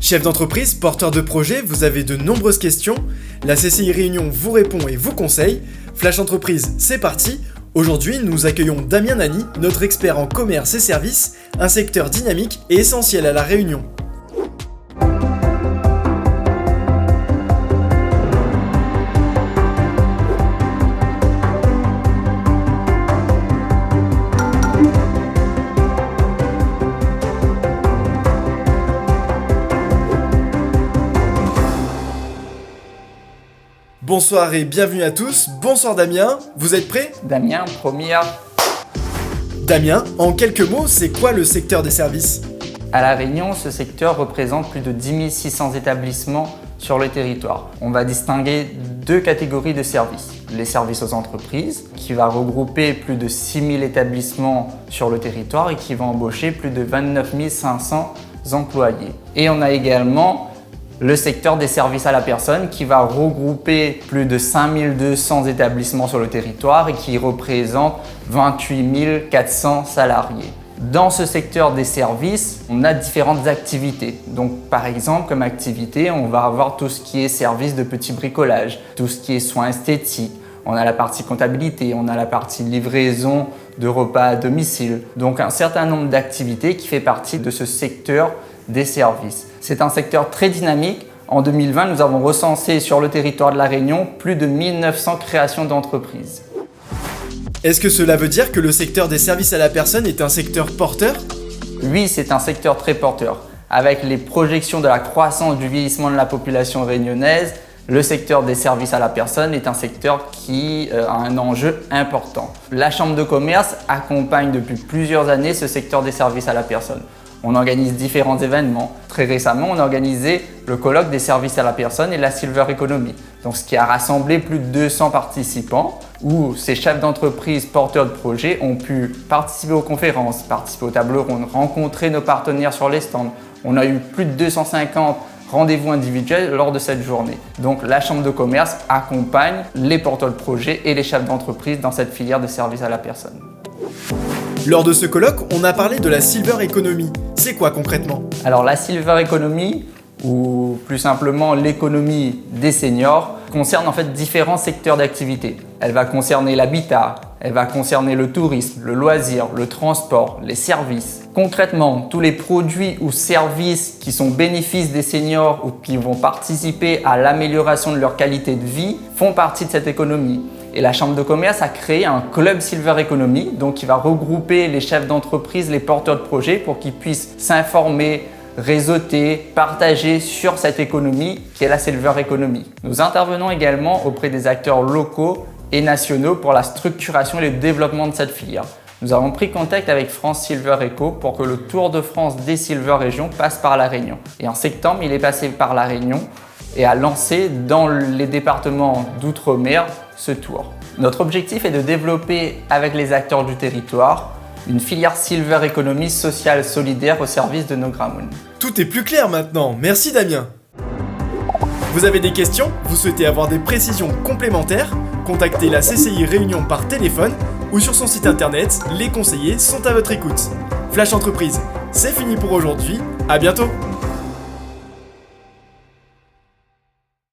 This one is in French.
Chef d'entreprise, porteur de projet, vous avez de nombreuses questions. La CCI Réunion vous répond et vous conseille. Flash Entreprise, c'est parti. Aujourd'hui, nous accueillons Damien Nani, notre expert en commerce et services, un secteur dynamique et essentiel à La Réunion. Bonsoir et bienvenue à tous. Bonsoir Damien, vous êtes prêts ? Damien, première. Damien, en quelques mots, c'est quoi le secteur des services ? À La Réunion, ce secteur représente plus de 10 600 établissements sur le territoire. On va distinguer deux catégories de services. Les services aux entreprises, qui va regrouper plus de 6 000 établissements sur le territoire et qui va embaucher plus de 29 500 employés. Et on a également le secteur des services à la personne qui va regrouper plus de 5 200 établissements sur le territoire et qui représente 28 400 salariés. Dans ce secteur des services, on a différentes activités. Donc par exemple, comme activité, on va avoir tout ce qui est service de petit bricolage, tout ce qui est soins esthétiques. On a la partie comptabilité, on a la partie livraison de repas à domicile. Donc un certain nombre d'activités qui fait partie de ce secteur des services. C'est un secteur très dynamique. En 2020, nous avons recensé sur le territoire de La Réunion plus de 1900 créations d'entreprises. Est-ce que cela veut dire que le secteur des services à la personne est un secteur porteur ? Oui, c'est un secteur très porteur. Avec les projections de la croissance du vieillissement de la population réunionnaise, le secteur des services à la personne est un secteur qui a un enjeu important. La Chambre de commerce accompagne depuis plusieurs années ce secteur des services à la personne. On organise différents événements. Très récemment, on a organisé le colloque des services à la personne et la Silver Economy. Donc, ce qui a rassemblé plus de 200 participants où ces chefs d'entreprise, porteurs de projets ont pu participer aux conférences, participer aux tables rondes, rencontrer nos partenaires sur les stands. On a eu plus de 250 rendez-vous individuels lors de cette journée. Donc, la Chambre de commerce accompagne les porteurs de projets et les chefs d'entreprise dans cette filière de services à la personne. Lors de ce colloque, on a parlé de la Silver Economy. C'est quoi concrètement ? Alors la Silver Economy, ou plus simplement l'économie des seniors, concerne en fait différents secteurs d'activité. Elle va concerner l'habitat, elle va concerner le tourisme, le loisir, le transport, les services. Concrètement, tous les produits ou services qui sont bénéfices des seniors ou qui vont participer à l'amélioration de leur qualité de vie font partie de cette économie. Et la Chambre de commerce a créé un club Silver Economy, donc qui va regrouper les chefs d'entreprise, les porteurs de projets pour qu'ils puissent s'informer, réseauter, partager sur cette économie qui est la Silver Economy. Nous intervenons également auprès des acteurs locaux et nationaux pour la structuration et le développement de cette filière. Nous avons pris contact avec France Silver Eco pour que le Tour de France des Silver Régions passe par La Réunion. Et en septembre, il est passé par La Réunion et a lancé dans les départements d'outre-mer ce tour. Notre objectif est de développer avec les acteurs du territoire une filière Silver Economy sociale solidaire au service de nos Gramoun. Tout est plus clair maintenant, merci Damien. Vous avez des questions ? Vous souhaitez avoir des précisions complémentaires ? Contactez la CCI Réunion par téléphone ou sur son site internet, les conseillers sont à votre écoute. Flash Entreprise, c'est fini pour aujourd'hui, à bientôt.